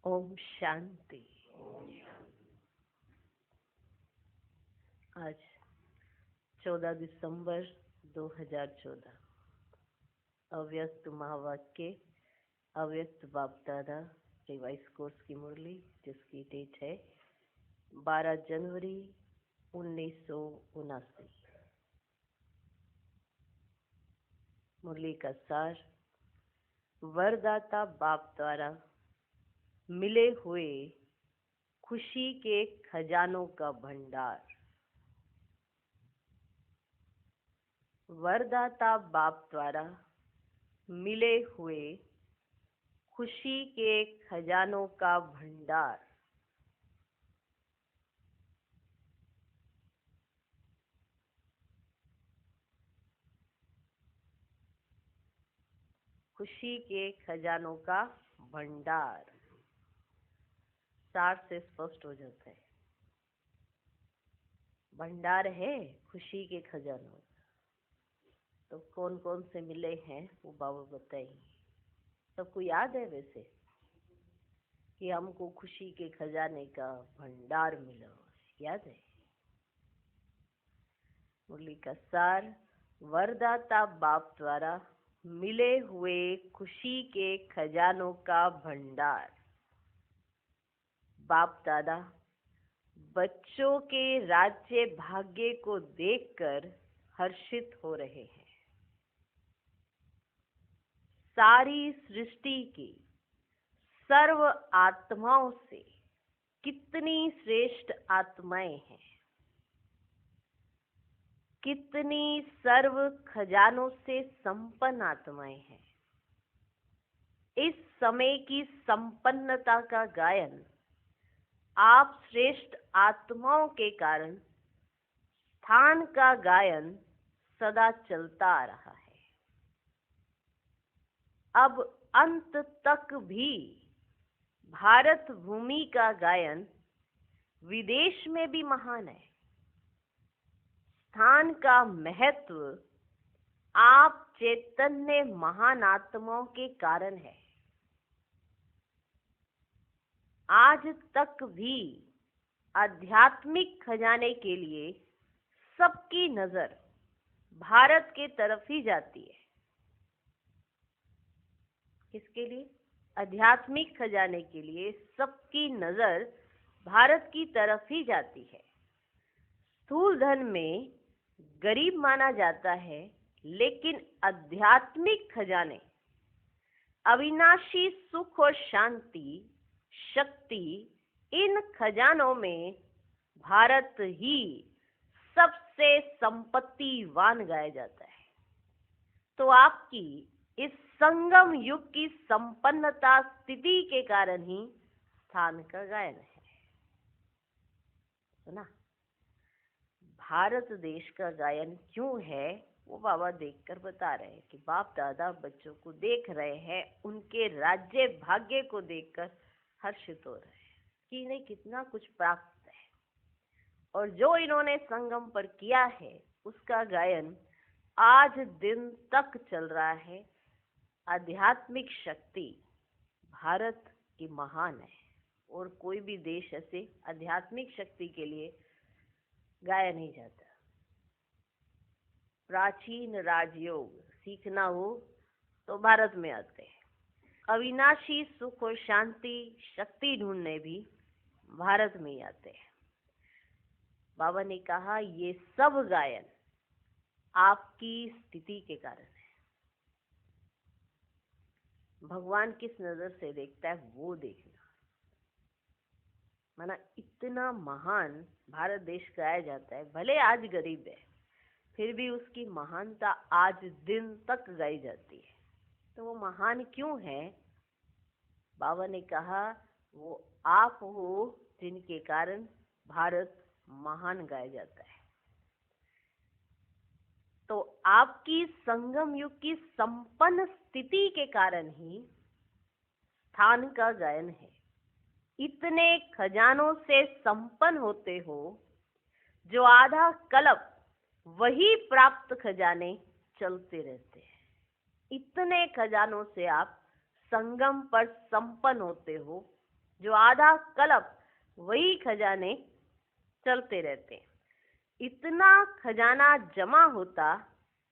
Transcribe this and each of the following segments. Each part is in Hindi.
ओम शांति। आज 14 दिसंबर 2014 अव्यक्त महावाक्य अव्यक्त बाप दादा रिवाइज कोर्स की मुरली, जिसकी डेट है 12 जनवरी 1979। मुरली का सार: वरदाता बाप द्वारा मिले हुए खुशी के खजानों का भंडार। वरदाता बाप द्वारा मिले हुए खुशी के खजानों का भंडार। खुशी के खजानों का भंडार सार से स्पष्ट हो जाता है। भंडार है खुशी के खजानों, तो कौन कौन से मिले हैं वो बाबा बताएंगे। सबको याद है वैसे कि हमको खुशी के खजाने का भंडार मिला, याद है। मुरली का सार: वरदाता बाप द्वारा मिले हुए खुशी के खजानों का भंडार। बाप दादा बच्चों के राज्य भाग्य को देखकर हर्षित हो रहे हैं। सारी सृष्टि की सर्व आत्माओं से कितनी श्रेष्ठ आत्माएं हैं, कितनी सर्व खजानों से संपन्न आत्माएं हैं। इस समय की संपन्नता का गायन आप श्रेष्ठ आत्माओं के कारण स्थान का गायन सदा चलता आ रहा है। अब अंत तक भी भारत भूमि का गायन विदेश में भी महान है। स्थान का महत्व आप चैतन्य महान आत्माओं के कारण है। आज तक भी आध्यात्मिक खजाने के लिए सबकी नजर भारत के तरफ ही जाती है। किसके लिए? आध्यात्मिक खजाने के लिए सबकी नजर भारत की तरफ ही जाती है। स्थूल धन में गरीब माना जाता है, लेकिन आध्यात्मिक खजाने, अविनाशी सुख और शांति, शक्ति, इन खजानों में भारत ही सबसे संपत्तिवान गाया जाता है। तो आपकी इस संगम युग की संपन्नता स्थिति के कारण ही स्थान का गायन है। सुना? भारत देश का गायन क्यों है वो बाबा देखकर बता रहे हैं कि बाप दादा बच्चों को देख रहे हैं, उनके राज्य भाग्य को देखकर हर्षित हो रहे हैं कि इन्हें कितना कुछ प्राप्त है, और जो इन्होंने संगम पर किया है उसका गायन आज दिन तक चल रहा है। आध्यात्मिक शक्ति भारत की महान है, और कोई भी देश ऐसे आध्यात्मिक शक्ति के लिए गाया नहीं जाता। प्राचीन राजयोग सीखना हो तो भारत में आते हैं। अविनाशी सुख और शांति, शक्ति ढूंढने भी भारत में ही आते हैं। बाबा ने कहा ये सब गायन आपकी स्थिति के कारण है। भगवान किस नजर से देखता है वो देखना। माना इतना महान भारत देश गाया जाता है, भले आज गरीब है फिर भी उसकी महानता आज दिन तक गाई जाती है। तो वो महान क्यों है? बाबा ने कहा वो आप हो जिनके कारण भारत महान गाया जाता है। तो आपकी संगम युग की संपन्न स्थिति के कारण ही स्थान का गायन है। इतने खजानों से संपन्न होते हो जो आधा कल्प वही प्राप्त खजाने चलते रहते हैं। इतने खजानों से आप संगम पर संपन्न होते हो जो आधा कल्प वही खजाने चलते रहते। इतना खजाना जमा होता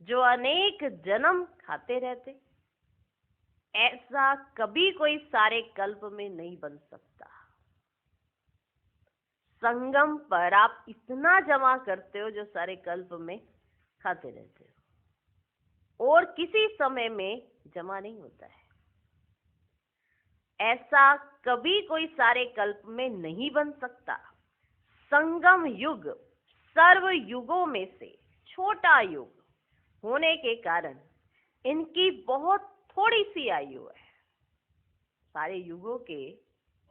जो अनेक जन्म खाते रहते। ऐसा कभी कोई सारे कल्प में नहीं बन सकता। संगम पर आप इतना जमा करते हो जो सारे कल्प में खाते रहते हो, और किसी समय में जमा नहीं होता है। ऐसा कभी कोई सारे कल्प में नहीं बन सकता। संगम युग सर्व युगों में से छोटा युग होने के कारण इनकी बहुत थोड़ी सी आयु है। सारे युगों के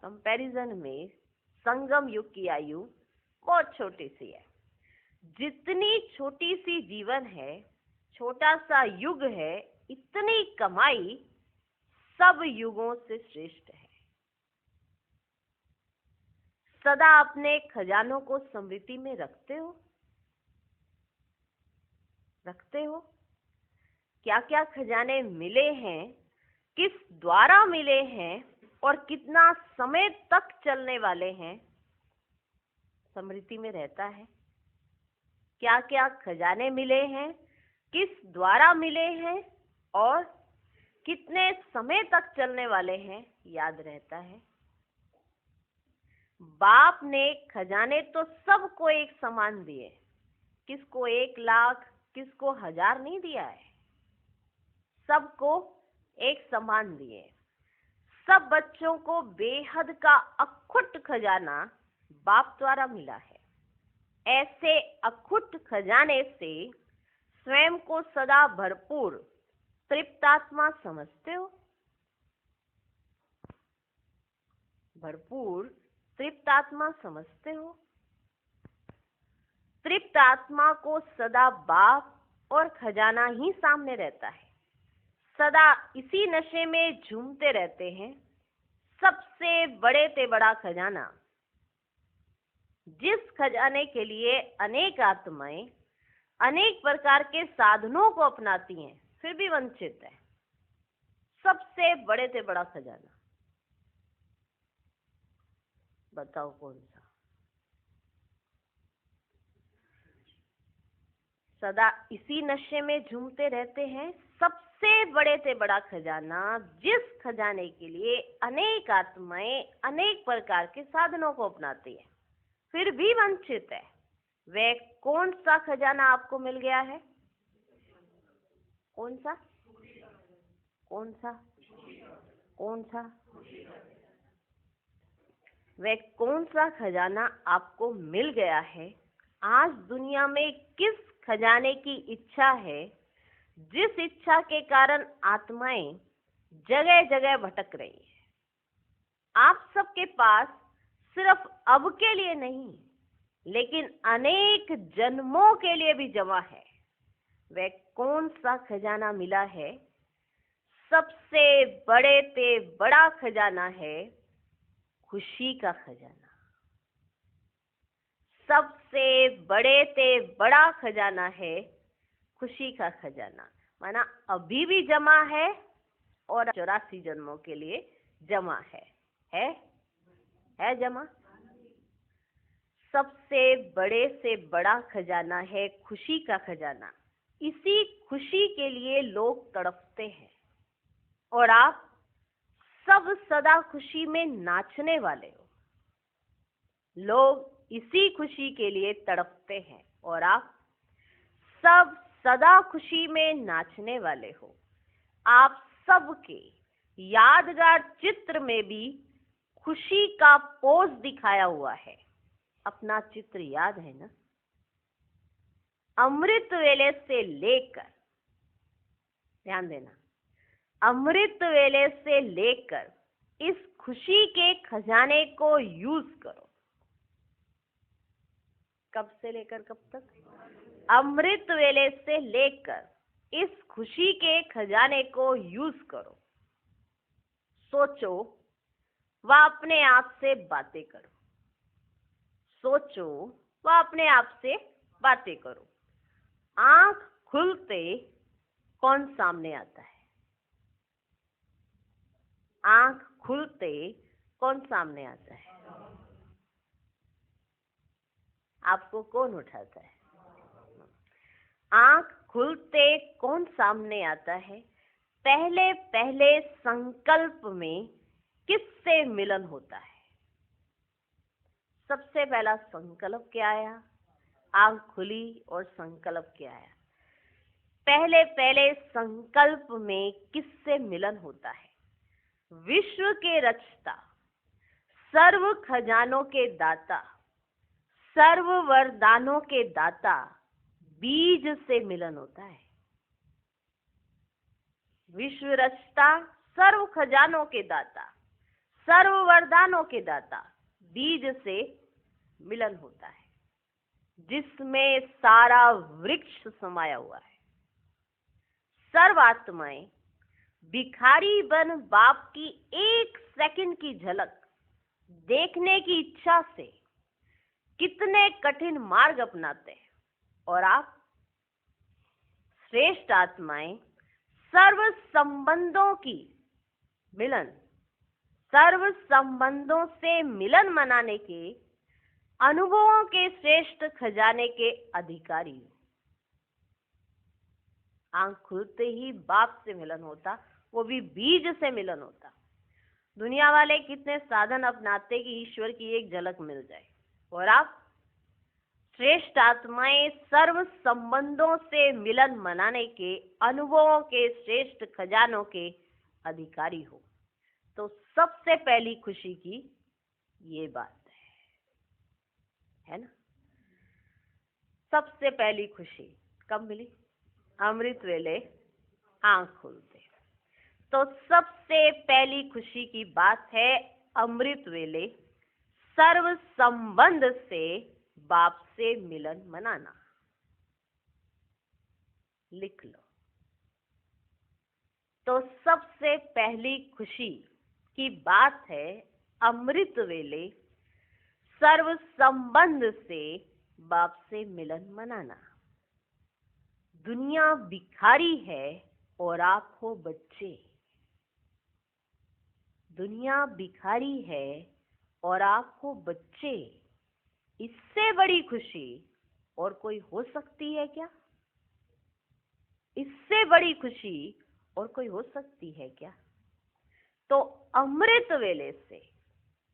कंपैरिजन में संगम युग की आयु बहुत छोटी सी है। जितनी छोटी सी जीवन है, छोटा सा युग है, इतनी कमाई सब युगों से श्रेष्ठ है। सदा अपने खजानों को समृद्धि में रखते हो? रखते हो? क्या क्या खजाने मिले हैं, किस द्वारा मिले हैं और कितना समय तक चलने वाले हैं, समृद्धि में रहता है? क्या क्या खजाने मिले हैं, किस द्वारा मिले हैं और कितने समय तक चलने वाले हैं, याद रहता है? बाप ने खजाने तो सबको एक समान दिए। किसको 1 लाख, किसको 1000 नहीं दिया है, सबको एक समान दिए। सब बच्चों को बेहद का अखुट खजाना बाप द्वारा मिला है। ऐसे अखुट खजाने से स्वयं को सदा भरपूर तृप्तात्मा समझते हो? भरपूर तृप्तात्मा समझते हो? तृप्त आत्मा को सदा बाप और खजाना ही सामने रहता है। सदा इसी नशे में झूमते रहते हैं। सबसे बड़े से बड़ा खजाना, जिस खजाने के लिए अनेक आत्माएं अनेक प्रकार के साधनों को अपनाती हैं फिर भी वंचित है। सबसे बड़े से बड़ा खजाना बताओ कौन सा? सदा इसी नशे में झूमते रहते हैं। सबसे बड़े से बड़ा खजाना, जिस खजाने के लिए अनेक आत्माएं अनेक प्रकार के साधनों को अपनाती है फिर भी वंचित है, वह कौन सा खजाना आपको मिल गया है? कौन सा? कौन सा? कौन सा? वह कौन सा खजाना आपको मिल गया है? आज दुनिया में किस खजाने की इच्छा है, जिस इच्छा के कारण आत्माएं जगह जगह भटक रही है? आप सबके पास सिर्फ अब के लिए नहीं लेकिन अनेक जन्मों के लिए भी जमा है। वह कौन सा खजाना मिला है? सबसे बड़े से बड़ा खजाना है खुशी का खजाना। सबसे बड़े से बड़ा खजाना है खुशी का खजाना। माना अभी भी जमा है और 84 जन्मों के लिए जमा है जमा। सबसे बड़े से बड़ा खजाना है खुशी का खजाना। इसी खुशी के लिए लोग तड़पते हैं और आप सब सदा खुशी में नाचने वाले हो। लोग इसी खुशी के लिए तड़पते हैं और आप सब सदा खुशी में नाचने वाले हो। आप सबके यादगार चित्र में भी खुशी का पोज दिखाया हुआ है। अपना चित्र याद है ना? अमृत वेले से लेकर, ध्यान देना, अमृत वेले से लेकर इस खुशी के खजाने को यूज करो। कब से लेकर कब तक? अमृत वेले से लेकर इस खुशी के खजाने को यूज करो। सोचो व अपने आप से बातें करो। सोचो व अपने आप से बातें करो। आंख खुलते कौन सामने आता है? आंख खुलते कौन सामने आता है? आपको कौन उठाता है? आंख खुलते कौन सामने आता है? पहले पहले संकल्प में किससे मिलन होता है? सबसे पहला संकल्प क्या आया? आंख खुली और संकल्प क्या आया? पहले पहले संकल्प में किससे मिलन होता है? विश्व के रचता, सर्व खजानों के दाता, सर्व वरदानों के दाता बीज से मिलन होता है। विश्व रचता, सर्व खजानों के दाता, सर्व वरदानों के दाता बीज से मिलन होता है, जिसमें सारा वृक्ष समाया हुआ है। सर्व आत्माएं भिखारी बन बाप की एक सेकंड की झलक देखने की इच्छा से कितने कठिन मार्ग अपनाते हैं, और आप श्रेष्ठ आत्माएं सर्व संबंधों की मिलन, सर्व संबंधों से मिलन मनाने के अनुभवों के श्रेष्ठ खजाने के अधिकारी। आंख खुलते ही बाप से मिलन होता, वो भी बीज से मिलन होता। दुनिया वाले कितने साधन अपनाते कि ईश्वर की एक झलक मिल जाए, और आप श्रेष्ठ आत्माएं सर्व संबंधों से मिलन मनाने के अनुभवों के श्रेष्ठ खजानों के अधिकारी हो। तो सबसे पहली खुशी की ये बात है ना। सबसे पहली खुशी कब मिली? अमृत वेले आंख खुलते। तो सबसे पहली खुशी की बात है अमृत वेले सर्व संबंध से बाप से मिलन मनाना। लिख लो। तो सबसे पहली खुशी की बात है अमृत वेले सर्व संबंध से बाप से मिलन मनाना। दुनिया भिखारी है और आप हो बच्चे। दुनिया भिखारी है और आप हो बच्चे। इससे बड़ी खुशी और कोई हो सकती है क्या? इससे बड़ी खुशी और कोई हो सकती है क्या? तो अमृत वेले से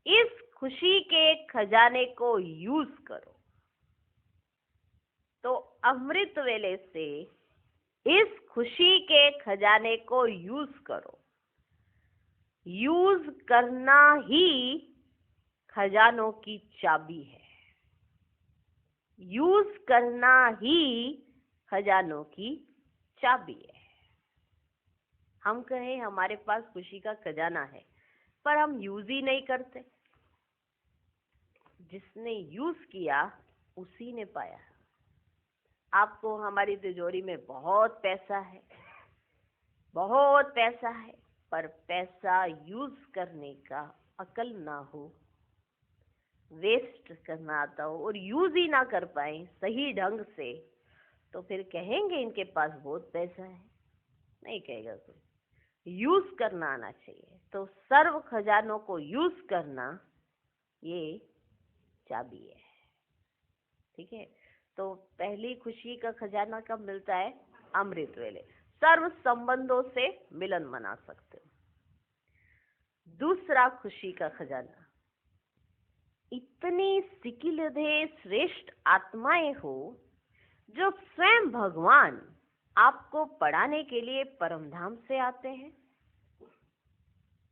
इस खुशी के खजाने को यूज करो। तो अमृत वेले से इस खुशी के खजाने को यूज करो। यूज करना ही खजानों की चाबी है। यूज करना ही खजानों की चाबी है। हम कहें हमारे पास खुशी का खजाना है, पर हम यूज ही नहीं करते। जिसने यूज किया उसी ने पाया। आपको हमारी तिजोरी में बहुत पैसा है, बहुत पैसा है, पर पैसा यूज करने का अकल ना हो, वेस्ट करना आता हो और यूज ही ना कर पाए सही ढंग से, तो फिर कहेंगे इनके पास बहुत पैसा है? नहीं कहेगा कोई। यूज करना आना चाहिए। तो सर्व खजानों को यूज करना ये चाबी है। ठीक है। तो पहली खुशी का खजाना कब मिलता है? अमृत वेले सर्व संबंधों से मिलन मना सकते हो। दूसरा खुशी का खजाना, इतनी सिकिलधे श्रेष्ठ आत्माएं हो जो स्वयं भगवान आपको पढ़ाने के लिए परमधाम से आते हैं।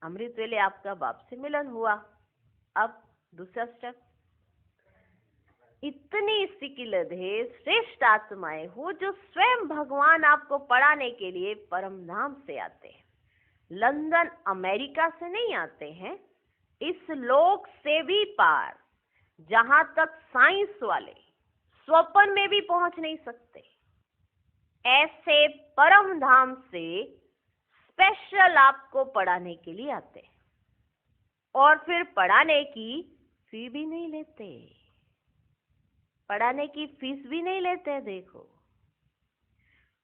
अमृत वेले आपका बाप से मिलन हुआ। अब दूसरा स्टेप, इतनी सिकिलधे श्रेष्ठ आत्माएं हो जो स्वयं भगवान आपको पढ़ाने के लिए परमधाम से आते हैं। लंदन अमेरिका से नहीं आते हैं, इस लोक से भी पार, जहां तक साइंस वाले स्वप्न में भी पहुंच नहीं सकते। ऐसे परम धाम से स्पेशल आपको पढ़ाने के लिए आते हैं, और फिर पढ़ाने की फी भी नहीं लेते। पढ़ाने की फीस भी नहीं लेते। देखो,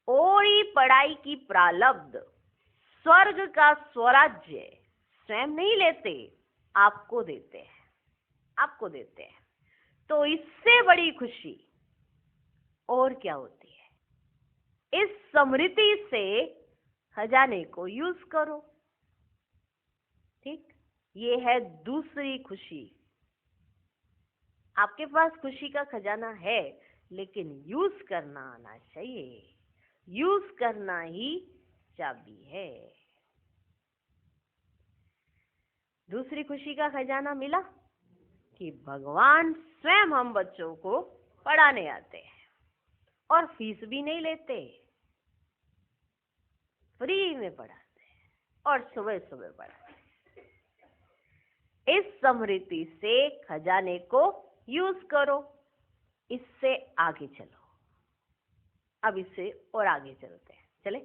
और ही पढ़ाई की प्रारब्ध, स्वर्ग का स्वराज्य स्वयं नहीं लेते, आपको देते हैं, आपको देते हैं। तो इससे बड़ी खुशी और क्या होती है। इस समृद्धि से खजाने को यूज करो। ठीक, ये है दूसरी खुशी। आपके पास खुशी का खजाना है, लेकिन यूज करना आना चाहिए। यूज करना ही चाबी है। दूसरी खुशी का खजाना मिला कि भगवान स्वयं हम बच्चों को पढ़ाने आते हैं और फीस भी नहीं लेते, फ्री में पढ़ाते हैं और सुबह सुबह पढ़ाते हैं। इस समृद्धि से खजाने को यूज करो। इससे आगे चलो। अब इससे और आगे चलते हैं। चले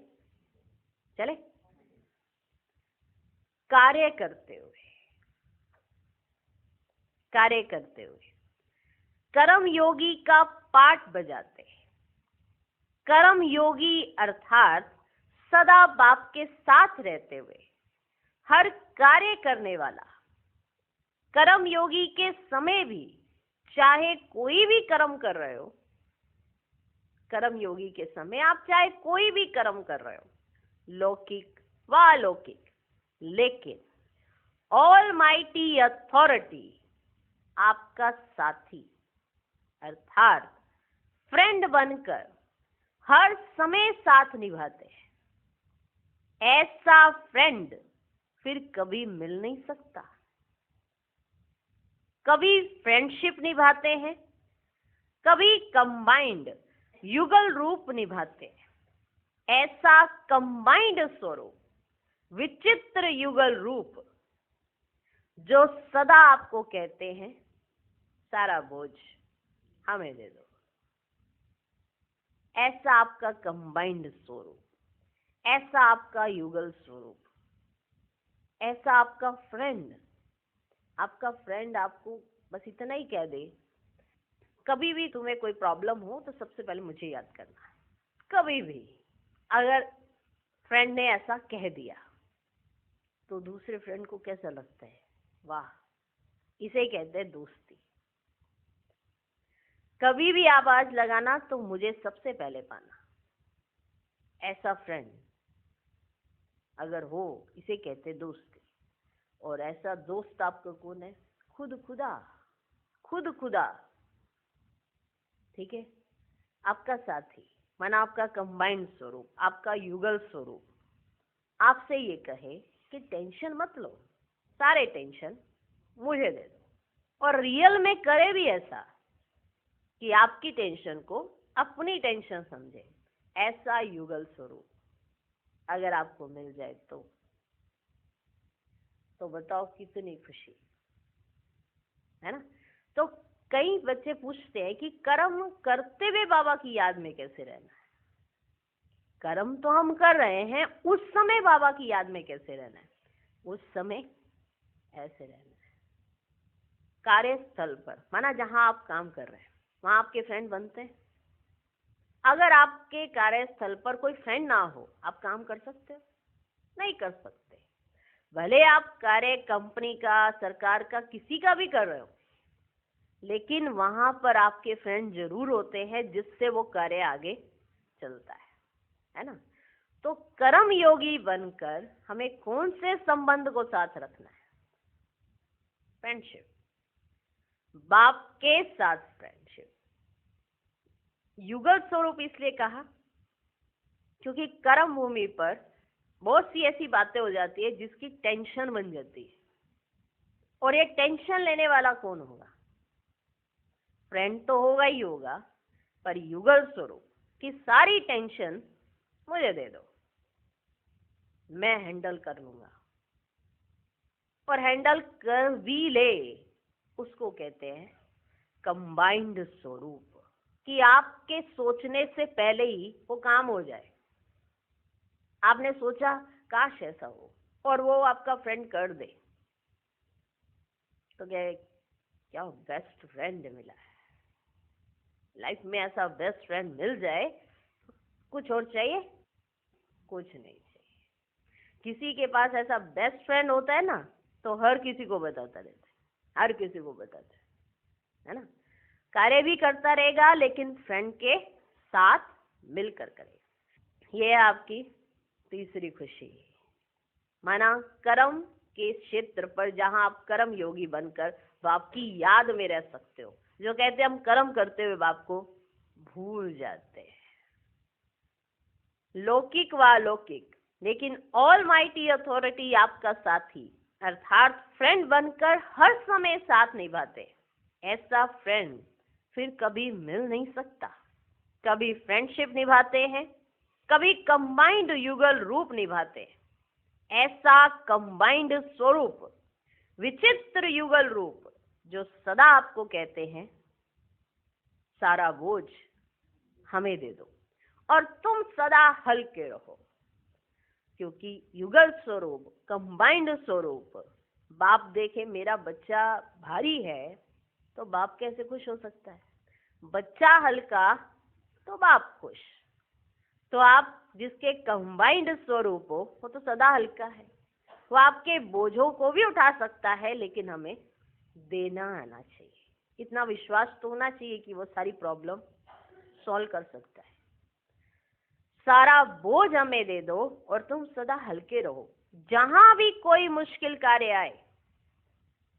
चले। कार्य करते हुए, कार्य करते हुए कर्म योगी का पाठ बजाते हैं। कर्म योगी अर्थात सदा बाप के साथ रहते हुए हर कार्य करने वाला। कर्म योगी के समय भी चाहे कोई भी कर्म कर रहे हो, कर्म योगी के समय आप चाहे कोई भी कर्म कर रहे हो, लौकिक व अलौकिक, लेकिन ऑलमाइटी अथॉरिटी आपका साथी अर्थात फ्रेंड बनकर हर समय साथ निभाते हैं। ऐसा फ्रेंड फिर कभी मिल नहीं सकता। कभी फ्रेंडशिप निभाते हैं, कभी कंबाइंड युगल रूप निभाते हैं। ऐसा कंबाइंड स्वरूप, विचित्र युगल रूप, जो सदा आपको कहते हैं सारा बोझ हमें दे दो। ऐसा आपका कंबाइंड स्वरूप, ऐसा आपका युगल स्वरूप, ऐसा आपका फ्रेंड। आपका फ्रेंड आपको बस इतना ही कह दे, कभी भी तुम्हें कोई प्रॉब्लम हो तो सबसे पहले मुझे याद करना। कभी भी अगर फ्रेंड ने ऐसा कह दिया तो दूसरे फ्रेंड को कैसा लगता है? वाह, इसे कहते हैं दोस्ती। कभी भी आवाज लगाना तो मुझे सबसे पहले पाना। ऐसा फ्रेंड अगर हो, इसे कहते दोस्ती। और ऐसा दोस्त आपका कौन है? खुद खुदा, खुद खुदा। ठीक है, आपका साथी माना आपका कंबाइंड स्वरूप, आपका युगल स्वरूप आपसे ये कहे कि टेंशन मत लो, सारे टेंशन मुझे दे दो। और रियल में करे भी ऐसा कि आपकी टेंशन को अपनी टेंशन समझे। ऐसा युगल स्वरूप अगर आपको मिल जाए तो बताओ कितनी खुशी है ना। तो कई बच्चे पूछते हैं कि कर्म करते हुए बाबा की याद में कैसे रहना है। कर्म तो हम कर रहे हैं, उस समय बाबा की याद में कैसे रहना है? उस समय ऐसे रहना है। कार्यस्थल पर माना जहां आप काम कर रहे हैं, वहां आपके फ्रेंड बनते हैं। अगर आपके कार्यस्थल पर कोई फ्रेंड ना हो, आप काम कर सकते हो? नहीं कर सकते। भले आप कार्य कंपनी का, सरकार का, किसी का भी कर रहे हो, लेकिन वहां पर आपके फ्रेंड जरूर होते हैं जिससे वो कार्य आगे चलता है ना। तो कर्म योगी बनकर हमें कौन से संबंध को साथ रखना है? फ्रेंडशिप, बाप के साथ फ्रेंडशिप। युगल स्वरूप इसलिए कहा क्योंकि कर्म भूमि पर बहुत सी ऐसी बातें हो जाती है जिसकी टेंशन बन जाती है। और ये टेंशन लेने वाला कौन होगा? फ्रेंड तो होगा ही होगा, पर युगल स्वरूप की सारी टेंशन मुझे दे दो, मैं हैंडल कर लूंगा। और हैंडल कर भी ले, उसको कहते हैं कंबाइंड स्वरूप, कि आपके सोचने से पहले ही वो काम हो जाए। आपने सोचा काश ऐसा हो, और वो आपका फ्रेंड कर दे, तो क्या बेस्ट फ्रेंड मिला है। लाइफ में ऐसा बेस्ट फ्रेंड मिल जाए, कुछ और चाहिए? कुछ नहीं चाहिए। किसी के पास ऐसा बेस्ट फ्रेंड होता है ना, तो हर किसी को बताता रहता है, हर किसी को बताता है ना। कार्य भी करता रहेगा लेकिन फ्रेंड के साथ मिलकर करेगा। ये है आपकी तीसरी खुशी। माना कर्म के क्षेत्र पर जहां आप कर्म योगी बनकर बाप की याद में रह सकते हो। जो कहते हैं हम कर्म करते हुए बाप को भूल जाते हैं। लौकिक व अलौकिक लेकिन ऑल माइटी अथॉरिटी आपका साथी अर्थात फ्रेंड बनकर हर समय साथ निभाते। ऐसा फ्रेंड फिर कभी मिल नहीं सकता। कभी फ्रेंडशिप निभाते हैं, कभी कंबाइंड युगल रूप निभाते हैं। ऐसा कंबाइंड स्वरूप, विचित्र युगल रूप जो सदा आपको कहते हैं सारा बोझ हमें दे दो और तुम सदा हल्के रहो। क्योंकि युगल स्वरूप, कंबाइंड स्वरूप, बाप देखे मेरा बच्चा भारी है तो बाप कैसे खुश हो सकता है। बच्चा हल्का तो बाप खुश। तो आप जिसके कंबाइंड स्वरूप हो वो तो सदा हल्का है। वो आपके बोझों को भी उठा सकता है लेकिन हमें देना आना चाहिए। इतना विश्वास तो होना चाहिए कि वो सारी प्रॉब्लम सॉल्व कर सकता है। सारा बोझ हमें दे दो और तुम सदा हल्के रहो। जहां भी कोई मुश्किल कार्य आए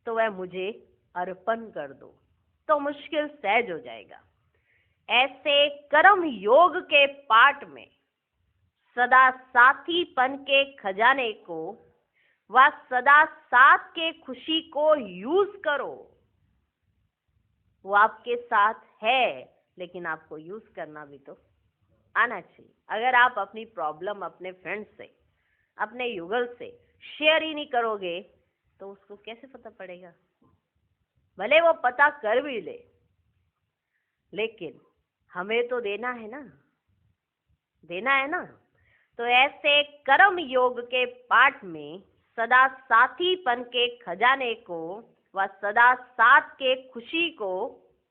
तो वह मुझे अर्पण कर दो तो मुश्किल सहज हो जाएगा। ऐसे कर्म योग के पाठ में सदा साथीपन के खजाने को व सदा साथ के खुशी को यूज करो। वो आपके साथ है लेकिन आपको यूज करना भी तो आना चाहिए। अगर आप अपनी प्रॉब्लम अपने फ्रेंड से, अपने युगल से शेयर ही नहीं करोगे तो उसको कैसे पता पड़ेगा। भले वो पता कर भी ले लेकिन हमें तो देना है ना, देना है ना। तो ऐसे कर्म योग के पाठ में सदा साथीपन के खजाने को व सदा साथ के खुशी को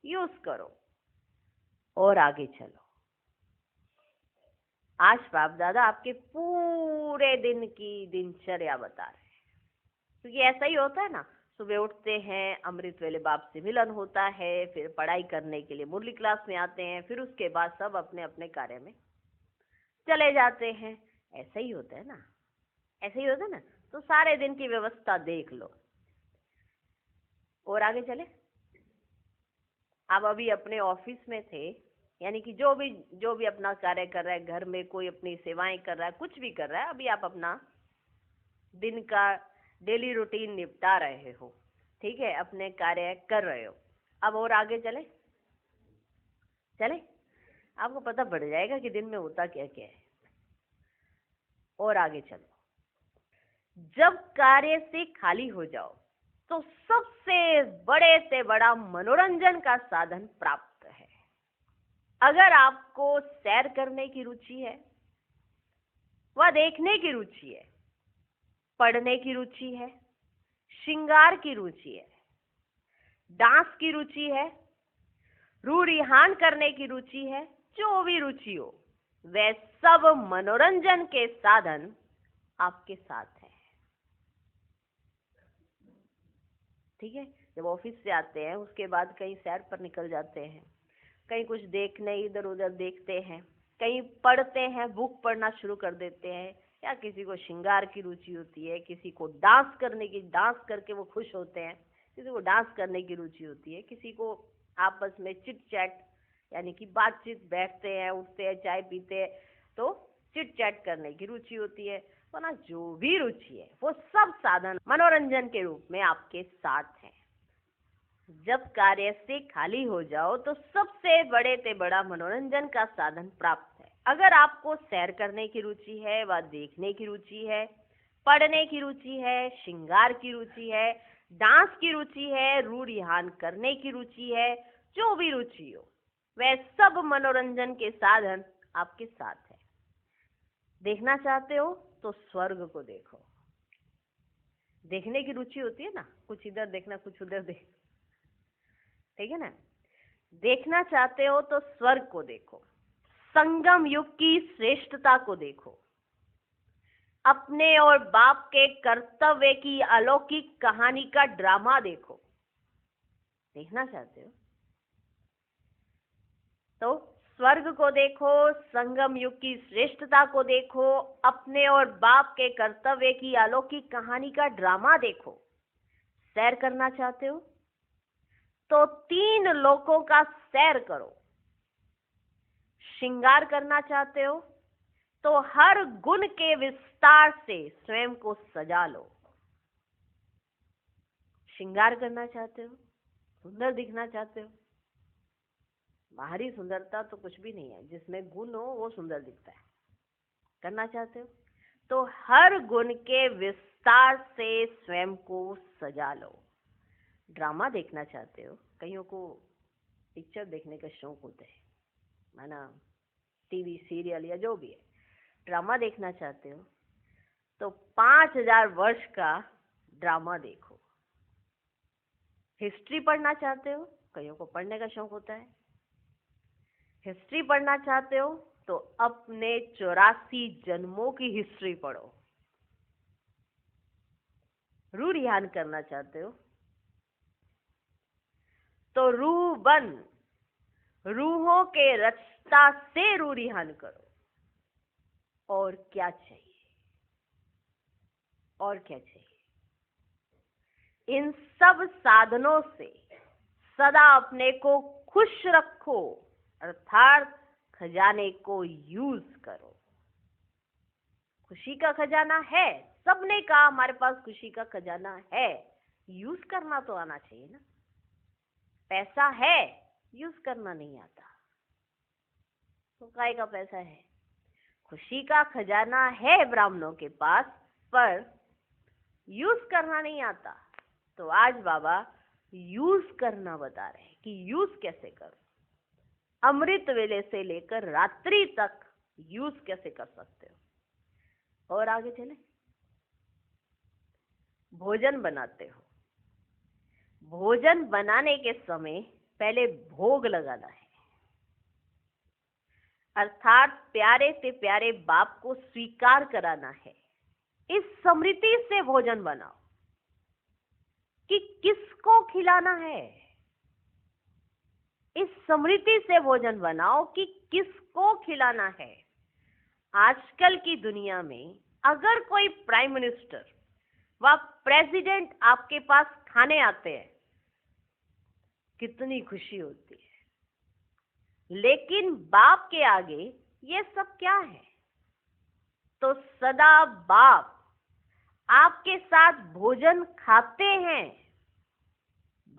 यूज करो और आगे चलो। आज बाप दादा आपके पूरे दिन की दिनचर्या बता रहे हैं। क्योंकि ऐसा ही होता है ना, सुबह उठते हैं, अमृत वेले बाप से मिलन होता है, फिर पढ़ाई करने के लिए मुरली क्लास में आते हैं, फिर उसके बाद सब अपने अपने कार्य में चले जाते हैं। ऐसा ही होता है ना, ऐसा ही होता है ना। तो सारे दिन की व्यवस्था देख लो और आगे चले। आप अभी अपने ऑफिस में थे, यानी कि जो भी अपना कार्य कर रहा है, घर में कोई अपनी सेवाएं कर रहा है, कुछ भी कर रहा है, अभी आप अपना दिन का डेली रूटीन निपटा रहे हो, ठीक है, अपने कार्य कर रहे हो। अब और आगे चले चले, आपको पता पड़ जाएगा कि दिन में होता क्या क्या है। और आगे चलो। जब कार्य से खाली हो जाओ तो सबसे बड़े से बड़ा मनोरंजन का साधन प्राप्त है। अगर आपको सैर करने की रुचि है, वह देखने की रुचि है, पढ़ने की रुचि है, श्रृंगार की रुचि है, डांस की रुचि है, रूढ़िहान करने की रुचि है, जो भी रुचि हो, वह सब मनोरंजन के साधन आपके साथ है। ठीक है। जब ऑफिस से आते हैं उसके बाद कहीं सैर पर निकल जाते हैं, कहीं कुछ देखने इधर उधर देखते हैं, कहीं पढ़ते हैं, बुक पढ़ना शुरू कर देते हैं, या किसी को श्रृंगार की रुचि होती है, किसी को डांस करने की, डांस करके वो खुश होते हैं, किसी को डांस करने की रुचि होती है, किसी को आपस में चिट चैट यानी कि बातचीत, बैठते हैं, उठते हैं, चाय पीते हैं तो चिट चैट करने की रुचि होती है। तो ना, जो भी रुचि है वो सब साधन मनोरंजन के रूप में आपके साथ है। जब कार्य से खाली हो जाओ तो सबसे बड़े से बड़ा मनोरंजन का साधन प्राप्त है। अगर आपको सैर करने की रुचि है, व देखने की रुचि है, पढ़ने की रुचि है, श्रृंगार की रुचि है, डांस की रुचि है, रूढ़िहान करने की रुचि है, जो भी रुचि हो, वह सब मनोरंजन के साधन आपके साथ है। देखना चाहते हो तो स्वर्ग को देखो। देखने की रुचि होती है ना, कुछ इधर देखना, कुछ उधर देखना, ठीक है ना। देखना चाहते हो तो स्वर्ग को देखो, संगम युग की श्रेष्ठता को देखो, अपने और बाप के कर्तव्य की अलौकिक कहानी का ड्रामा देखो। देखना चाहते हो तो स्वर्ग को देखो, संगम युग की श्रेष्ठता को देखो, अपने और बाप के कर्तव्य की अलौकिक कहानी का ड्रामा देखो। सैर करना चाहते हो तो 3 लोकों का सैर करो। श्रृंगार करना चाहते हो तो हर गुण के विस्तार से स्वयं को सजा लो। श्रृंगार करना चाहते हो, सुंदर दिखना चाहते हो। बाहरी सुंदरता तो कुछ भी नहीं है, जिसमें गुण हो वो सुंदर दिखता है। करना चाहते हो तो हर गुण के विस्तार से स्वयं को सजा लो। ड्रामा देखना चाहते हो, कईयों को पिक्चर देखने का शौक होता है, माना टीवी सीरियल या जो भी है। ड्रामा देखना चाहते हो तो 5000 वर्ष का ड्रामा देखो। हिस्ट्री पढ़ना चाहते हो, कईयों को पढ़ने का शौक होता है। हिस्ट्री पढ़ना चाहते हो तो अपने 84 जन्मों की हिस्ट्री पढ़ो। रूह रिहान करना चाहते हो तो रूह बन, रूहों के रचता से रूह रिहान करो। और क्या चाहिए, और क्या चाहिए? इन सब साधनों से सदा अपने को खुश रखो, अर्थात खजाने को यूज करो। खुशी का खजाना है, सबने कहा हमारे पास खुशी का खजाना है, यूज करना तो आना चाहिए ना। पैसा है, यूज करना नहीं आता तो काय का पैसा है? खुशी का खजाना है ब्राह्मणों के पास, पर यूज करना नहीं आता। तो आज बाबा यूज करना बता रहे हैं कि यूज कैसे करो। अमृत वेले से लेकर रात्रि तक यूज कैसे कर सकते हो। और आगे चले, भोजन बनाते हो। भोजन बनाने के समय पहले भोग लगाना है, अर्थात प्यारे से प्यारे बाप को स्वीकार कराना है। इस स्मृति से भोजन बनाओ कि किसको खिलाना है। इस स्मृति से भोजन बनाओ कि किसको खिलाना है। आजकल की दुनिया में अगर कोई प्राइम मिनिस्टर व प्रेसिडेंट आपके पास खाने आते हैं, कितनी खुशी होती है। लेकिन बाप के आगे ये सब क्या है? तो सदा बाप आपके साथ भोजन खाते हैं।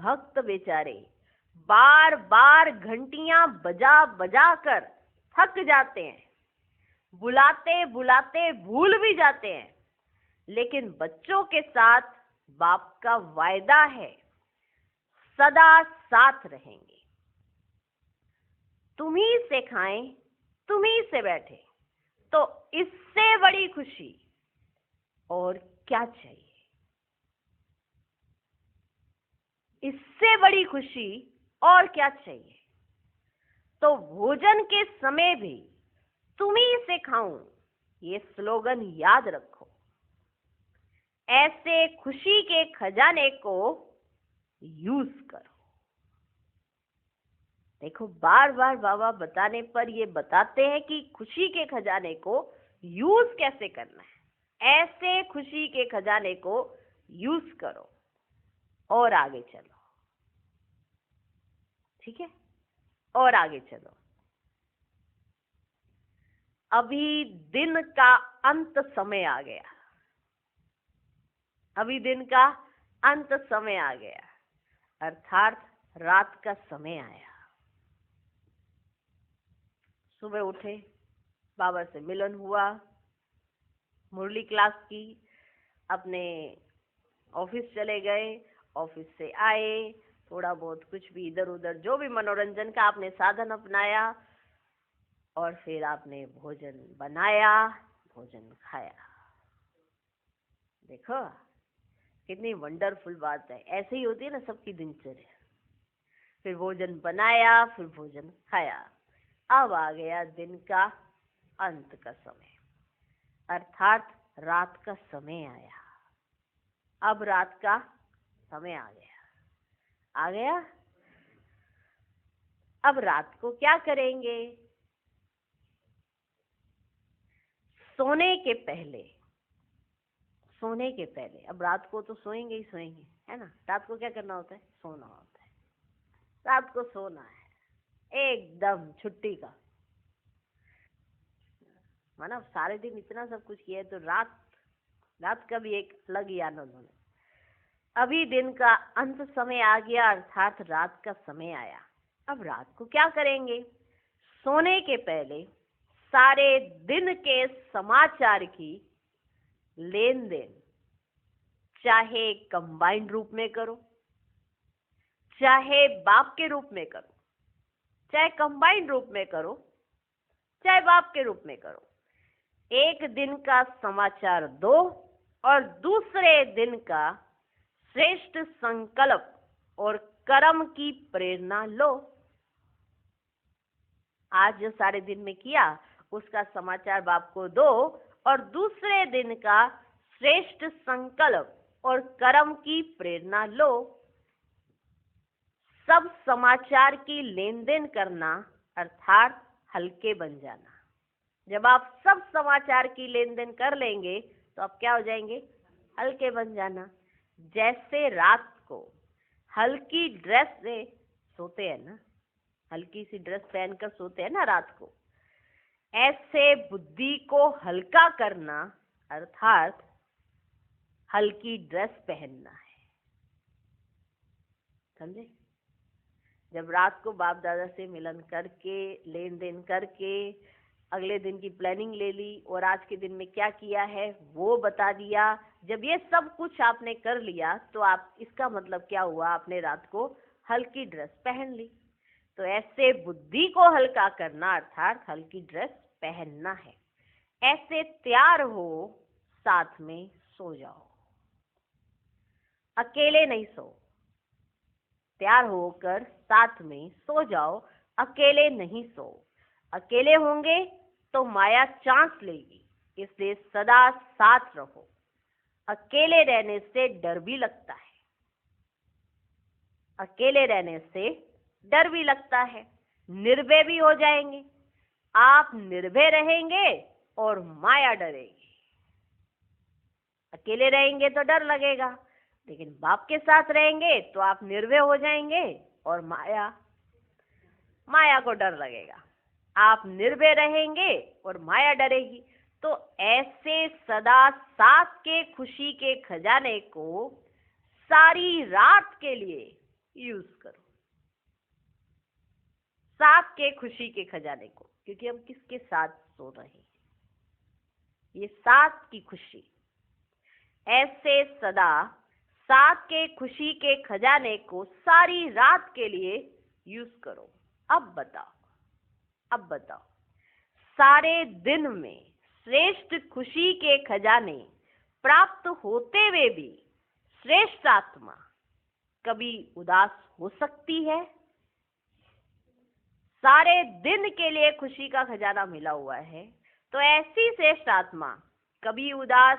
भक्त बेचारे बार बार घंटियां बजा बजा कर थक जाते हैं, बुलाते बुलाते भूल भी जाते हैं। लेकिन बच्चों के साथ बाप का वायदा है, सदा साथ रहेंगे। तुम्ही से खाएं, तुम्ही से बैठे, तो इससे बड़ी खुशी और क्या चाहिए? इससे बड़ी खुशी और क्या चाहिए? तो भोजन के समय भी तुम्ही से खाऊं, ये स्लोगन याद रखो। ऐसे खुशी के खजाने को यूज करो। देखो, बार बार बाबा बताने पर ये बताते हैं कि खुशी के खजाने को यूज कैसे करना है। ऐसे खुशी के खजाने को यूज करो और आगे चलो। ठीक है, और आगे चलो। अभी दिन का अंत समय आ गया। अभी दिन का अंत समय आ गया, अर्थात रात का समय आया। सुबह उठे, बाबा से मिलन हुआ, मुरली क्लास की, अपने ऑफिस चले गए, ऑफिस से आए, थोड़ा बहुत कुछ भी इधर उधर जो भी मनोरंजन का आपने साधन अपनाया, और फिर आपने भोजन बनाया, भोजन खाया। देखो कितनी वंडरफुल बात है। ऐसे ही होती है ना सबकी दिनचर्या। फिर भोजन बनाया, फिर भोजन खाया। अब आ गया दिन का अंत का समय, अर्थात रात का समय आया। अब रात का समय आ गया। अब रात को क्या करेंगे? सोने के पहले, अब रात को तो सोएंगे ही सोएंगे, है ना। रात को क्या करना होता है? सोना होता है। रात को सोना है एकदम छुट्टी का, माना सारे दिन इतना सब कुछ किया है, तो रात का भी एक अलग ही आनंद होना। अभी दिन का अंत समय आ गया, अर्थात रात का समय आया। अब रात को क्या करेंगे? सोने के पहले सारे दिन के समाचार की लेन देन, चाहे कंबाइंड रूप में करो, चाहे बाप के रूप में करो, चाहे कंबाइंड रूप में करो, चाहे बाप के रूप में करो। एक दिन का समाचार दो और दूसरे दिन का श्रेष्ठ संकल्प और कर्म की प्रेरणा लो। आज जो सारे दिन में किया उसका समाचार बाप को दो और दूसरे दिन का श्रेष्ठ संकल्प और कर्म की प्रेरणा लो। सब समाचार की लेन देन करना अर्थात हल्के बन जाना। जब आप सब समाचार की लेन देन कर लेंगे तो आप क्या हो जाएंगे? हल्के बन जाना। जैसे रात को हल्की ड्रेस से सोते हैं ना, हल्की सी ड्रेस पहनकर सोते हैं ना रात को, ऐसे बुद्धि को हल्का करना अर्थात हल्की ड्रेस पहनना है। समझे? जब रात को बाप दादा से मिलन करके, लेन देन करके, अगले दिन की प्लानिंग ले ली और आज के दिन में क्या किया है वो बता दिया, जब ये सब कुछ आपने कर लिया तो आप, इसका मतलब क्या हुआ? आपने रात को हल्की ड्रेस पहन ली। तो ऐसे बुद्धि को हल्का करना अर्थात हल्की ड्रेस पहनना है। ऐसे तैयार हो, साथ में सो जाओ, अकेले नहीं सो। तैयार होकर साथ में सो जाओ, अकेले नहीं सो। अकेले होंगे तो माया चांस लेगी, इसलिए सदा साथ रहो। अकेले रहने से डर भी लगता है, अकेले रहने से डर भी लगता है, निर्भय भी हो जाएंगे। आप निर्भय रहेंगे और माया डरेगी। अकेले रहेंगे तो डर लगेगा, लेकिन बाप के साथ रहेंगे तो आप निर्भय हो जाएंगे और माया को डर लगेगा। आप निर्भय रहेंगे और माया डरेगी। तो ऐसे सदा साथ के खुशी के खजाने को सारी रात के लिए यूज करो। साथ के खुशी के खजाने को, क्योंकि हम किसके साथ सो रहे हैं? ये साथ की खुशी। ऐसे सदा साथ के खुशी के खजाने को सारी रात के लिए यूज करो। अब बताओ, सारे दिन में श्रेष्ठ खुशी के खजाने प्राप्त होते हुए भी श्रेष्ठ आत्मा कभी उदास हो सकती है? सारे दिन के लिए खुशी का खजाना मिला हुआ है, तो ऐसी श्रेष्ठ आत्मा कभी उदास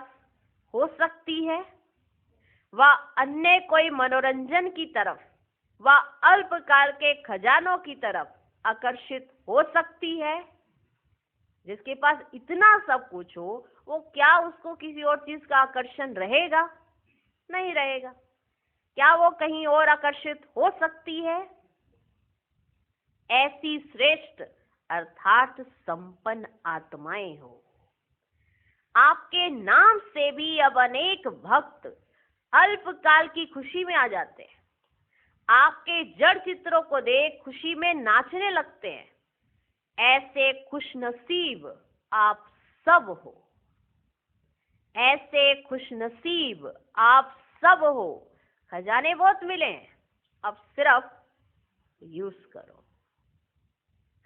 हो सकती है? वह अन्य कोई मनोरंजन की तरफ, वह अल्पकाल के खजानों की तरफ आकर्षित हो सकती है? जिसके पास इतना सब कुछ हो, वो क्या उसको किसी और चीज का आकर्षण रहेगा? नहीं रहेगा। क्या वो कहीं और आकर्षित हो सकती है? ऐसी श्रेष्ठ अर्थात संपन्न आत्माएं हो। आपके नाम से भी अब अनेक भक्त अल्पकाल की खुशी में आ जाते हैं। आपके जड़ चित्रों को देख खुशी में नाचने लगते हैं। ऐसे खुशनसीब आप सब हो, ऐसे खुशनसीब आप सब हो। खजाने बहुत मिले हैं, अब सिर्फ यूज करो।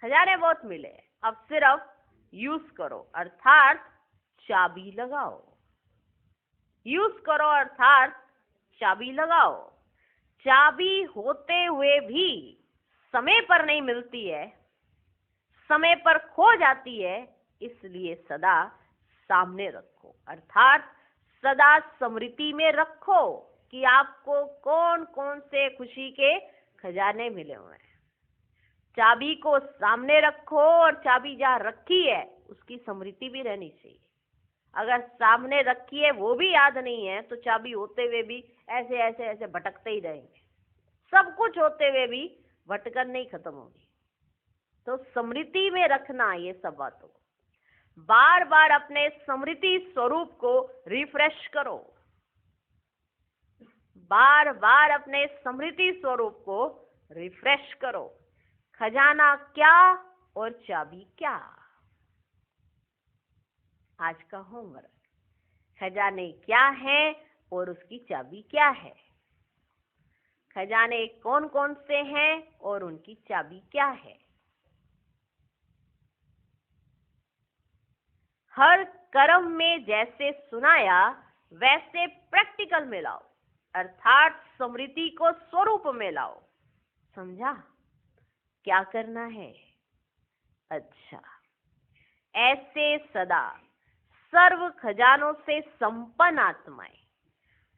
खजाने बहुत मिले, अब सिर्फ यूज करो अर्थात चाबी लगाओ। यूज करो अर्थात चाबी लगाओ। चाबी होते हुए भी समय पर नहीं मिलती है, समय पर खो जाती है, इसलिए सदा सामने रखो, अर्थात सदा स्मृति में रखो कि आपको कौन कौन से खुशी के खजाने मिले हुए हैं। चाबी को सामने रखो और चाबी जहाँ रखी है उसकी स्मृति भी रहनी चाहिए। अगर सामने रखी है वो भी याद नहीं है तो चाबी होते हुए भी ऐसे ऐसे ऐसे भटकते ही रहेंगे, सब कुछ होते हुए भी भटकन नहीं खत्म होगी। तो स्मृति में रखना ये सब बातों को, बार बार अपने स्मृति स्वरूप को रिफ्रेश करो, बार बार अपने स्मृति स्वरूप को रिफ्रेश करो। खजाना क्या और चाबी क्या? आज का होमवर्क, खजाने क्या है और उसकी चाबी क्या है। खजाने कौन कौन से हैं और उनकी चाबी क्या है। हर कर्म में जैसे सुनाया वैसे प्रैक्टिकल में लाओ, अर्थात स्मृति को स्वरूप में लाओ। समझा क्या करना है? अच्छा, ऐसे सदा सर्व खजानों से संपन्न आत्माएं,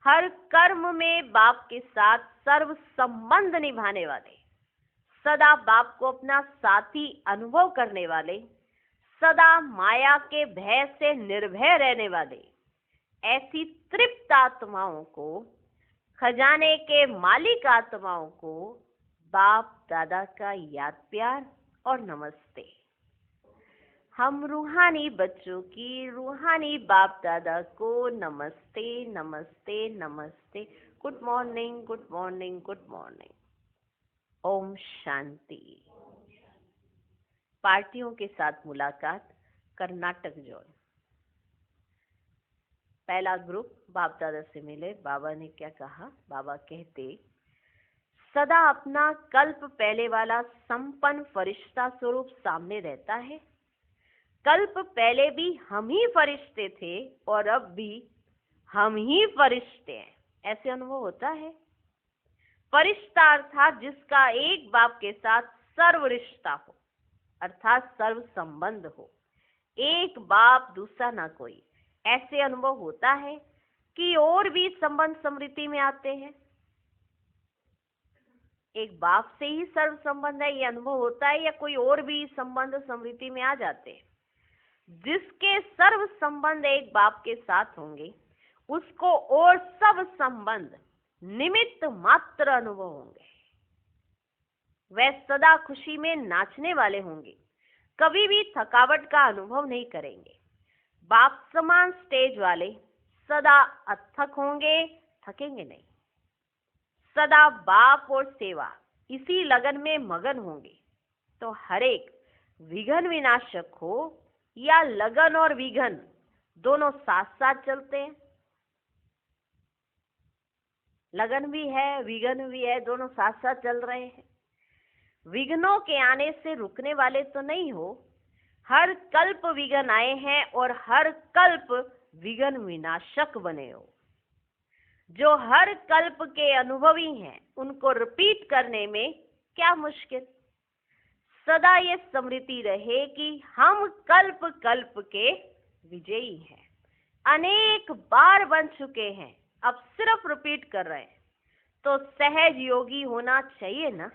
हर कर्म में बाप के साथ सर्व संबंध निभाने वाले, सदा बाप को अपना साथी अनुभव करने वाले, सदा माया के भय से निर्भय रहने वाले, ऐसी तृप्त आत्माओं को, खजाने के मालिक आत्माओं को बाप दादा का याद प्यार और नमस्ते। हम रूहानी बच्चों की रूहानी बाप दादा को नमस्ते नमस्ते नमस्ते। Good morning, good morning, good morning. ओम शांति। पार्टियों के साथ मुलाकात, कर्नाटक जोन। पहला ग्रुप बाप दादा से मिले। बाबा ने क्या कहा? बाबा कहते, सदा अपना कल्प पहले वाला संपन्न फरिश्ता स्वरूप सामने रहता है। कल्प पहले भी हम ही फरिश्ते थे और अब भी हम ही फरिश्ते हैं, ऐसे अनुभव होता है। फरिश्ता अर्थात जिसका एक बाप के साथ सर्व रिश्ता हो, अर्थात सर्व संबंध हो, एक बाप दूसरा ना कोई, ऐसे अनुभव होता है कि और भी संबंध स्मृति में आते हैं। एक बाप से ही सर्व संबंध है ये अनुभव होता है या कोई और भी संबंध स्मृति में आ जाते हैं? जिसके सर्व संबंध एक बाप के साथ होंगे उसको और सब संबंध निमित्त मात्र अनुभव होंगे। वह सदा खुशी में नाचने वाले होंगे, कभी भी थकावट का अनुभव नहीं करेंगे। बाप समान स्टेज वाले सदा अथक होंगे, थकेंगे नहीं। सदा बाप और सेवा इसी लगन में मगन होंगे। तो हर एक विघन विनाशक हो या लगन और विघन दोनों साथ साथ चलते हैं। लगन भी है, विघन भी है, दोनों साथ साथ चल रहे हैं। विघ्नों के आने से रुकने वाले तो नहीं हो। हर कल्प विघन आए हैं और हर कल्प विघन विनाशक बने हो। जो हर कल्प के अनुभवी हैं उनको रिपीट करने में क्या मुश्किल। सदा ये स्मृति रहे कि हम कल्प कल्प के विजयी हैं, अनेक बार बन चुके हैं, अब सिर्फ रिपीट कर रहे हैं। तो सहज योगी होना चाहिए ना,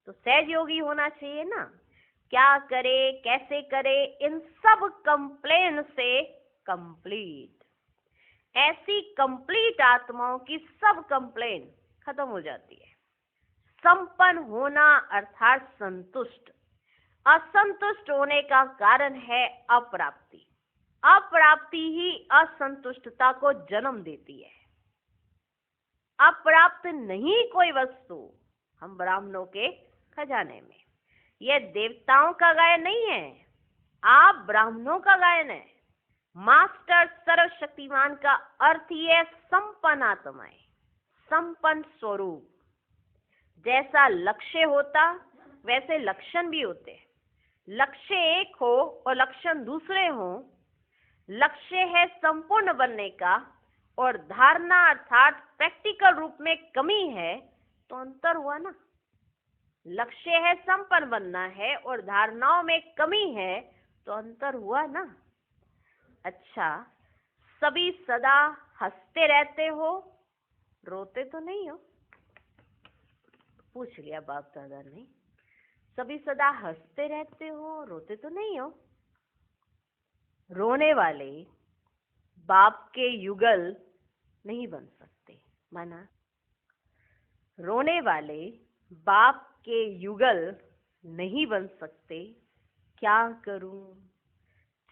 तो सहज योगी होना चाहिए ना। क्या करे, कैसे करे, इन सब कंप्लेन से कंप्लीट। ऐसी कंप्लीट आत्माओं की सब कंप्लेन खत्म हो जाती है। संपन्न होना अर्थात संतुष्ट। असंतुष्ट होने का कारण है अप्राप्ति। अप्राप्ति ही असंतुष्टता को जन्म देती है। अप्राप्त नहीं कोई वस्तु हम ब्राह्मणों के खजाने में। यह देवताओं का गायन नहीं है, आप ब्राह्मणों का गायन है। मास्टर सर्वशक्तिमान का अर्थ ही है संपन्न आत्माएं, संपन्न स्वरूप। जैसा लक्ष्य होता वैसे लक्षण भी होते हैं। लक्ष्य एक हो और लक्षण दूसरे हो। लक्ष्य है संपूर्ण बनने का और धारणा अर्थात प्रैक्टिकल रूप में कमी है, तो अंतर हुआ ना। लक्ष्य है संपन्न बनना है और धारणाओं में कमी है, तो अंतर हुआ ना। अच्छा, सभी सदा हंसते रहते हो, रोते तो नहीं हो? पूछ लिया बाप दादा ने। सभी सदा हंसते रहते हो, रोते तो नहीं हो? रोने वाले बाप के युगल नहीं बन सकते। माना, रोने वाले बाप के युगल नहीं बन सकते। क्या करूं?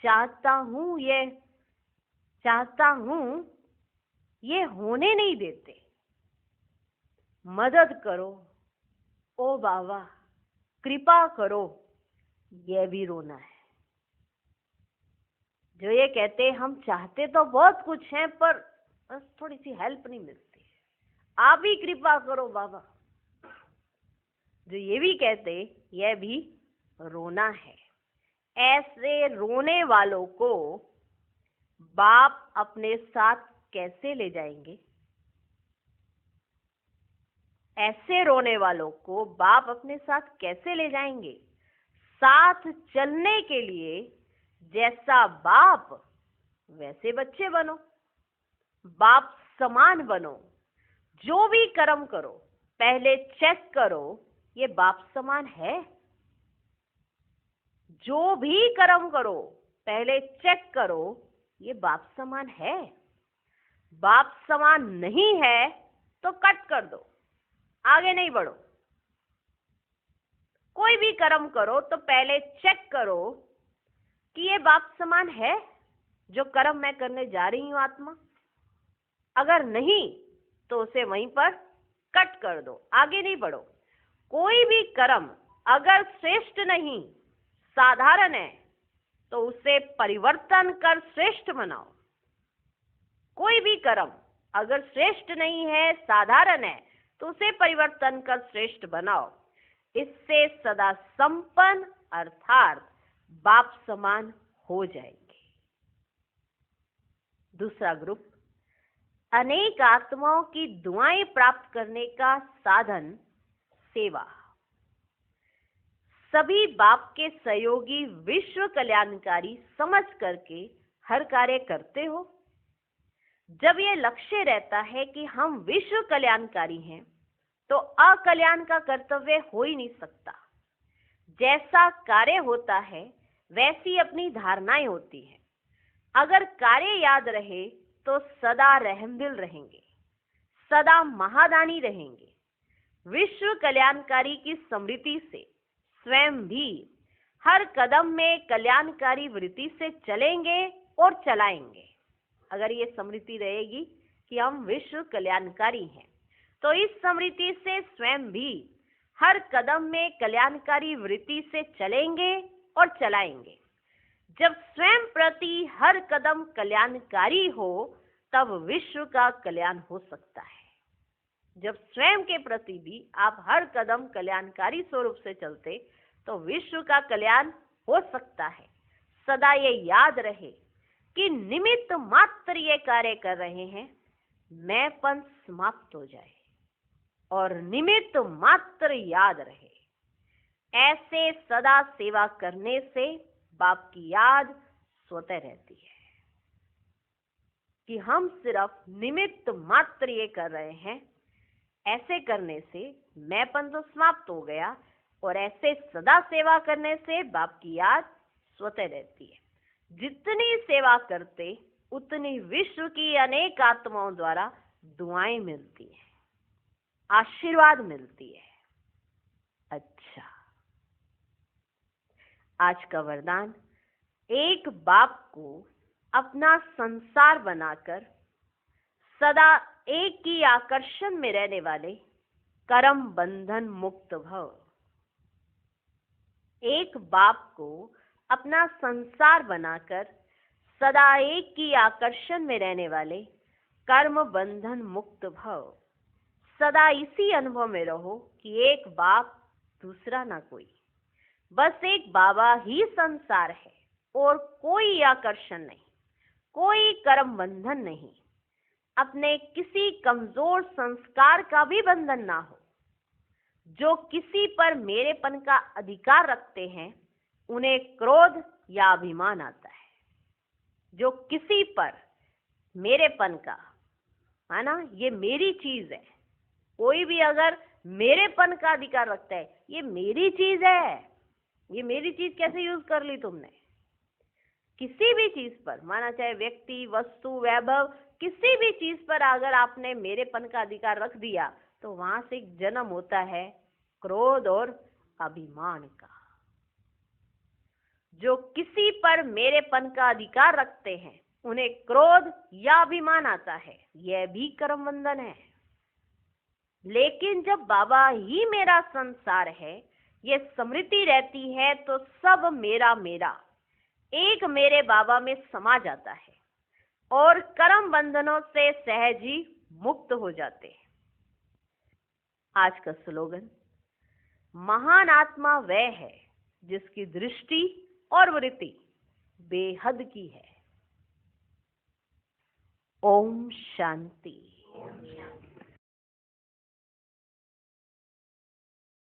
चाहता हूं ये होने नहीं देते। मदद करो ओ बाबा, कृपा करो। ये भी रोना है। जो ये कहते हम चाहते तो बहुत कुछ है, पर बस थोड़ी सी हेल्प नहीं मिलती, आप ही कृपा करो बाबा। जो ये भी कहते, यह भी रोना है। ऐसे रोने वालों को बाप अपने साथ कैसे ले जाएंगे? ऐसे रोने वालों को बाप अपने साथ कैसे ले जाएंगे? साथ चलने के लिए जैसा बाप वैसे बच्चे बनो, बाप समान बनो। जो भी कर्म करो पहले चेक करो, ये बाप समान है? जो भी कर्म करो पहले चेक करो, ये बाप समान है? बाप समान नहीं है तो कट कर दो, आगे नहीं बढ़ो। कोई भी कर्म करो तो पहले चेक करो कि ये बाप समान है जो कर्म मैं करने जा रही हूं आत्मा। अगर नहीं तो उसे वहीं पर कट कर दो, आगे नहीं बढ़ो। कोई भी कर्म अगर श्रेष्ठ नहीं, साधारण है, तो उसे परिवर्तन कर श्रेष्ठ बनाओ। कोई भी कर्म अगर श्रेष्ठ नहीं है, साधारण है, तो उसे परिवर्तन कर श्रेष्ठ बनाओ। इससे सदा संपन्न अर्थात बाप समान हो जाएंगे। दूसरा ग्रुप, अनेक आत्माओं की दुआएं प्राप्त करने का साधन सेवा। सभी बाप के सहयोगी विश्व कल्याणकारी समझ करके हर कार्य करते हो। जब यह लक्ष्य रहता है कि हम विश्व कल्याणकारी हैं, तो अकल्याण का कर्तव्य हो ही नहीं सकता। जैसा कार्य होता है वैसी अपनी धारणाएं होती हैं। अगर कार्य याद रहे तो सदा रहमदिल रहेंगे, सदा महादानी रहेंगे। विश्व कल्याणकारी की स्मृति से स्वयं भी हर कदम में कल्याणकारी वृत्ति से चलेंगे और चलाएंगे। अगर ये स्मृति रहेगी कि हम विश्व कल्याणकारी हैं, तो इस स्मृति से स्वयं भी हर कदम में कल्याणकारी वृत्ति से चलेंगे और चलाएंगे। जब स्वयं प्रति हर कदम कल्याणकारी हो, तब विश्व का कल्याण हो सकता है। जब स्वयं के प्रति भी आप हर कदम कल्याणकारी स्वरूप से चलते, तो विश्व का कल्याण हो सकता है। सदा ये याद रहे कि निमित्त मात्र ये कार्य कर रहे हैं, मैंपन समाप्त हो जाए और निमित्त मात्र याद रहे। ऐसे सदा सेवा करने से बाप की याद स्वतः रहती है कि हम सिर्फ निमित्त मात्र ये कर रहे हैं। ऐसे करने से मैंपन तो समाप्त हो गया, और ऐसे सदा सेवा करने से बाप की याद स्वतः रहती है। जितनी सेवा करते उतनी विश्व की अनेक आत्माओं द्वारा दुआएं मिलती हैं, आशीर्वाद मिलती है। अच्छा, आज का वरदान, एक बाप को अपना संसार बनाकर सदा एक ही आकर्षण में रहने वाले कर्म बंधन मुक्त भव। एक बाप को अपना संसार बनाकर सदा एक ही आकर्षण में रहने वाले कर्म बंधन मुक्त भव। सदा इसी अनुभव में रहो कि एक बाप, दूसरा ना कोई, बस एक बाबा ही संसार है और कोई आकर्षण नहीं, कोई कर्म बंधन नहीं। अपने किसी कमजोर संस्कार का भी बंधन ना हो। जो किसी पर मेरेपन का अधिकार रखते हैं, उन्हें क्रोध या अभिमान आता है। जो किसी पर मेरेपन का, है ना, ये मेरी चीज है, कोई भी अगर मेरेपन का अधिकार रखता है, ये मेरी चीज है, ये मेरी चीज कैसे यूज कर ली तुमने? किसी भी चीज पर, माना चाहे व्यक्ति, वस्तु, वैभव, किसी भी चीज पर अगर आपने मेरेपन का अधिकार रख दिया तो वहां से एक जन्म होता है क्रोध और अभिमान का। जो किसी पर मेरेपन का अधिकार रखते हैं उन्हें क्रोध या अभिमान आता है, यह भी कर्म बंधन है। लेकिन जब बाबा ही मेरा संसार है, ये स्मृति रहती है, तो सब मेरा मेरा एक मेरे बाबा में समा जाता है और कर्म बंधनों से सहज ही मुक्त हो जाते हैं। आज का स्लोगन, महान आत्मा वह है जिसकी दृष्टि और वृत्ति बेहद की है। ओम शांति।